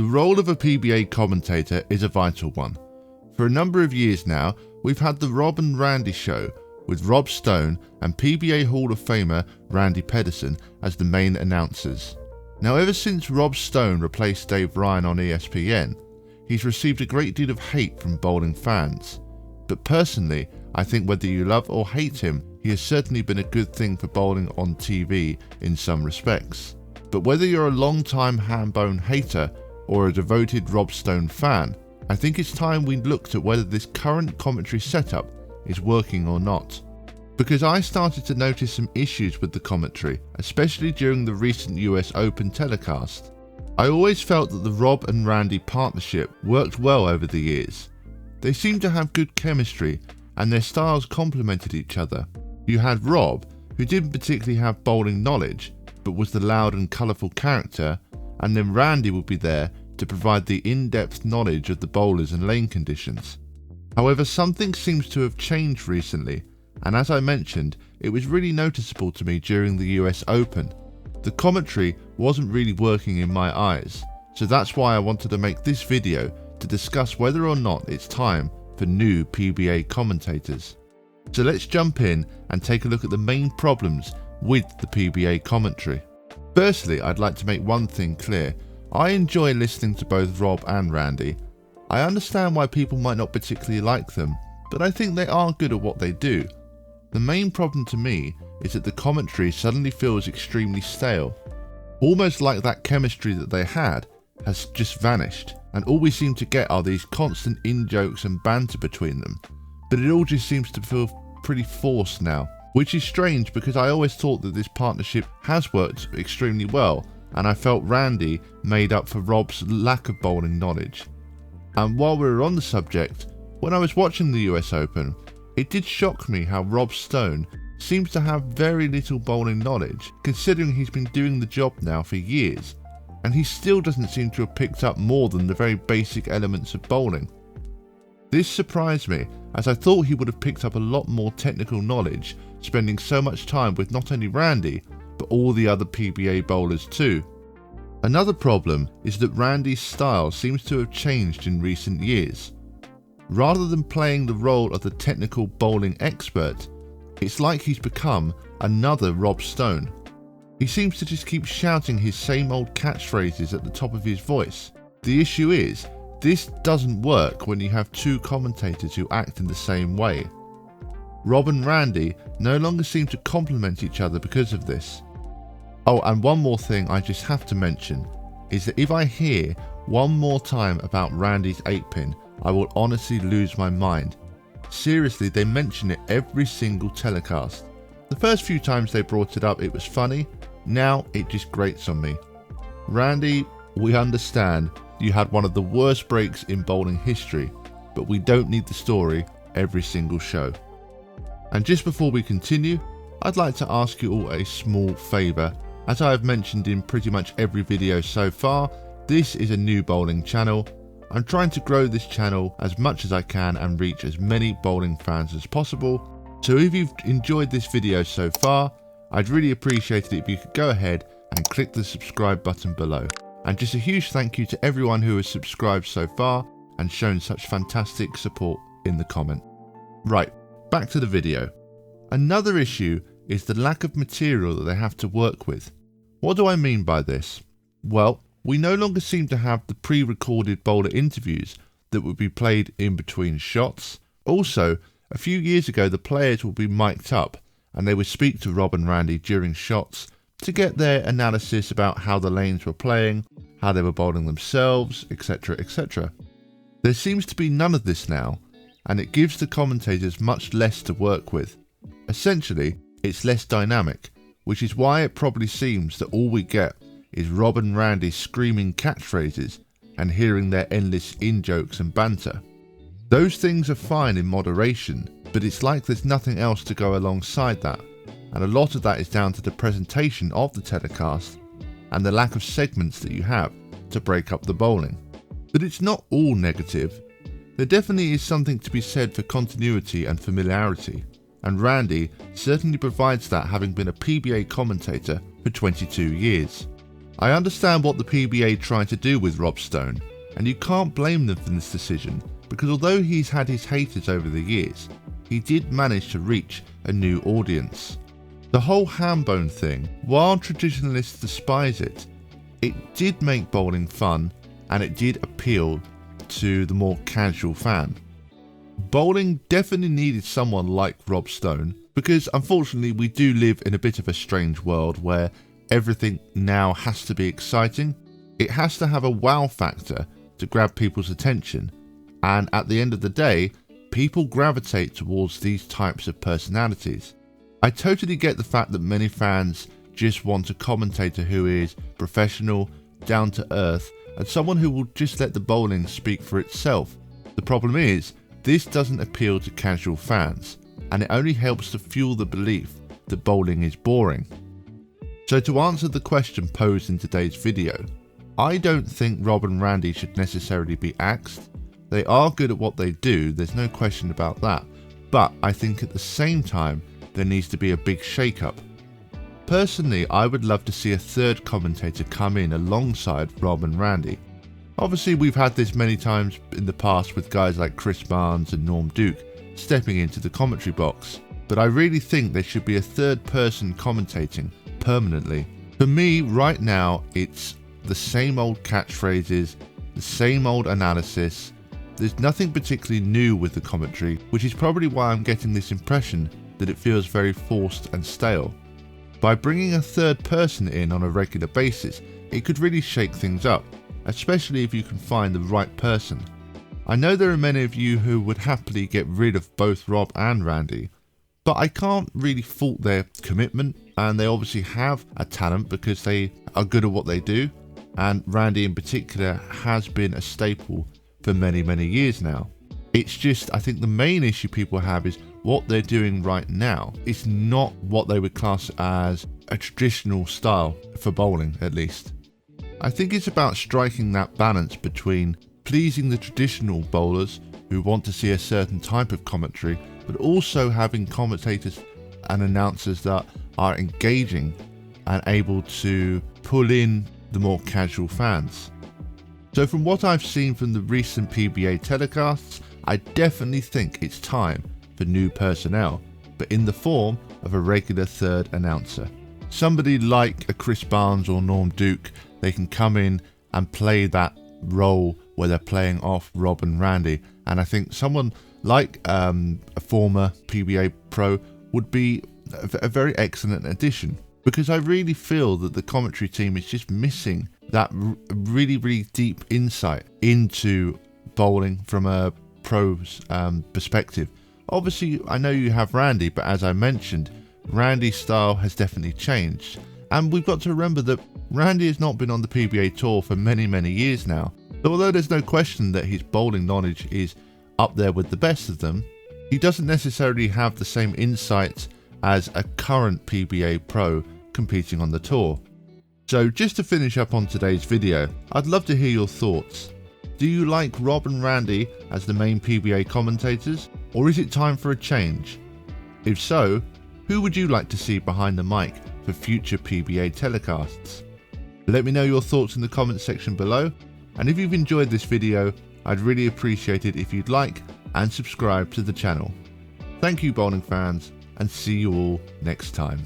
The role of a PBA commentator is a vital one. For a number of years now, we've had the Rob and Randy show with Rob Stone and PBA Hall of Famer Randy Pedersen as the main announcers. Now, ever since Rob Stone replaced Dave Ryan on ESPN, he's received a great deal of hate from bowling fans. But personally, I think whether you love or hate him, he has certainly been a good thing for bowling on TV in some respects. But whether you're a long-time Hambone hater or a devoted Rob Stone fan, I think it's time we looked at whether this current commentary setup is working or not. Because I started to notice some issues with the commentary, especially during the recent US Open telecast. I always felt that the Rob and Randy partnership worked well over the years. They seemed to have good chemistry and their styles complemented each other. You had Rob, who didn't particularly have bowling knowledge, but was the loud and colourful character, and then Randy would be there to provide the in-depth knowledge of the bowlers and lane conditions. However, something seems to have changed recently, and as I mentioned, it was really noticeable to me during the US Open. The commentary wasn't really working in my eyes, so that's why I wanted to make this video to discuss whether or not it's time for new PBA commentators. So let's jump in and take a look at the main problems with the PBA commentary. Firstly, I'd like to make one thing clear. I enjoy listening to both Rob and Randy. I understand why people might not particularly like them, but I think they are good at what they do. The main problem to me is that the commentary suddenly feels extremely stale. Almost like that chemistry that they had has just vanished, and all we seem to get are these constant in-jokes and banter between them. But it all just seems to feel pretty forced now, which is strange because I always thought that this partnership has worked extremely well, and I felt Randy made up for Rob's lack of bowling knowledge. And while we were on the subject, when I was watching the US Open, it did shock me how Rob Stone seems to have very little bowling knowledge, considering he's been doing the job now for years, and he still doesn't seem to have picked up more than the very basic elements of bowling. This surprised me, as I thought he would have picked up a lot more technical knowledge, spending so much time with not only Randy, but all the other PBA bowlers too. Another problem is that Randy's style seems to have changed in recent years. Rather than playing the role of the technical bowling expert, it's like he's become another Rob Stone. He seems to just keep shouting his same old catchphrases at the top of his voice. The issue is, this doesn't work when you have two commentators who act in the same way. Rob and Randy no longer seem to complement each other because of this. Oh, and one more thing I just have to mention is that if I hear one more time about Randy's 8-pin, I will honestly lose my mind. Seriously, they mention it every single telecast. The first few times they brought it up, it was funny. Now it just grates on me. Randy, we understand you had one of the worst breaks in bowling history, but we don't need the story every single show. And just before we continue, I'd like to ask you all a small favour. As I have mentioned in pretty much every video so far, this is a new bowling channel. I'm trying to grow this channel as much as I can and reach as many bowling fans as possible. So if you've enjoyed this video so far, I'd really appreciate it if you could go ahead and click the subscribe button below. And just a huge thank you to everyone who has subscribed so far and shown such fantastic support in the comment. Right, back to the video. Another issue is the lack of material that they have to work with. What do I mean by this? Well, we no longer seem to have the pre-recorded bowler interviews that would be played in between shots. Also, a few years ago the players would be mic'd up and they would speak to Rob and Randy during shots to get their analysis about how the lanes were playing, how they were bowling themselves, etc, etc. There seems to be none of this now, and it gives the commentators much less to work with. Essentially, it's less dynamic, which is why it probably seems that all we get is Rob and Randy screaming catchphrases and hearing their endless in-jokes and banter. Those things are fine in moderation, but it's like there's nothing else to go alongside that, and a lot of that is down to the presentation of the telecast and the lack of segments that you have to break up the bowling. But it's not all negative. There definitely is something to be said for continuity and familiarity, and Randy certainly provides that, having been a PBA commentator for 22 years. I understand what the PBA tried to do with Rob Stone, and you can't blame them for this decision, because although he's had his haters over the years, he did manage to reach a new audience. The whole Hambone thing, while traditionalists despise it, it did make bowling fun and it did appeal to the more casual fan. Bowling definitely needed someone like Rob Stone, because unfortunately we do live in a bit of a strange world where everything now has to be exciting. It has to have a wow factor to grab people's attention, and at the end of the day, people gravitate towards these types of personalities. I totally get the fact that many fans just want a commentator who is professional, down to earth, and someone who will just let the bowling speak for itself. The problem is, this doesn't appeal to casual fans, and it only helps to fuel the belief that bowling is boring. So to answer the question posed in today's video, I don't think Rob and Randy should necessarily be axed. They are good at what they do, there's no question about that, but I think at the same time there needs to be a big shake-up. Personally, I would love to see a third commentator come in alongside Rob and Randy. Obviously we've had this many times in the past with guys like Chris Barnes and Norm Duke stepping into the commentary box, but I really think there should be a third person commentating permanently. For me right now, it's the same old catchphrases, the same old analysis. There's nothing particularly new with the commentary, which is probably why I'm getting this impression that it feels very forced and stale. By bringing a third person in on a regular basis, it could really shake things up, especially if you can find the right person. I know there are many of you who would happily get rid of both Rob and Randy, but I can't really fault their commitment, and they obviously have a talent because they are good at what they do, and Randy in particular has been a staple for many years now. It's just, I think the main issue people have is what they're doing right now is not what they would class as a traditional style for bowling, at least. I think it's about striking that balance between pleasing the traditional bowlers who want to see a certain type of commentary, but also having commentators and announcers that are engaging and able to pull in the more casual fans. So from what I've seen from the recent PBA telecasts, I definitely think it's time for new personnel, but in the form of a regular third announcer. Somebody like a Chris Barnes or Norm Duke, they can come in and play that role where they're playing off Rob and Randy, and I think someone like a former PBA pro would be a very excellent addition, because I really feel that the commentary team is just missing that really deep insight into bowling from a pro's perspective. Obviously I know you have Randy, but as I mentioned, Randy's style has definitely changed, and we've got to remember that Randy has not been on the PBA tour for many years now. So although there's no question that his bowling knowledge is up there with the best of them, he doesn't necessarily have the same insights as a current PBA pro competing on the tour. So just to finish up on today's video, I'd love to hear your thoughts. Do you like Rob and Randy as the main PBA commentators, or is it time for a change? If so, who would you like to see behind the mic for future PBA telecasts? Let me know your thoughts in the comments section below, and if you've enjoyed this video, I'd really appreciate it if you'd like and subscribe to the channel. Thank you bowling fans, and see you all next time.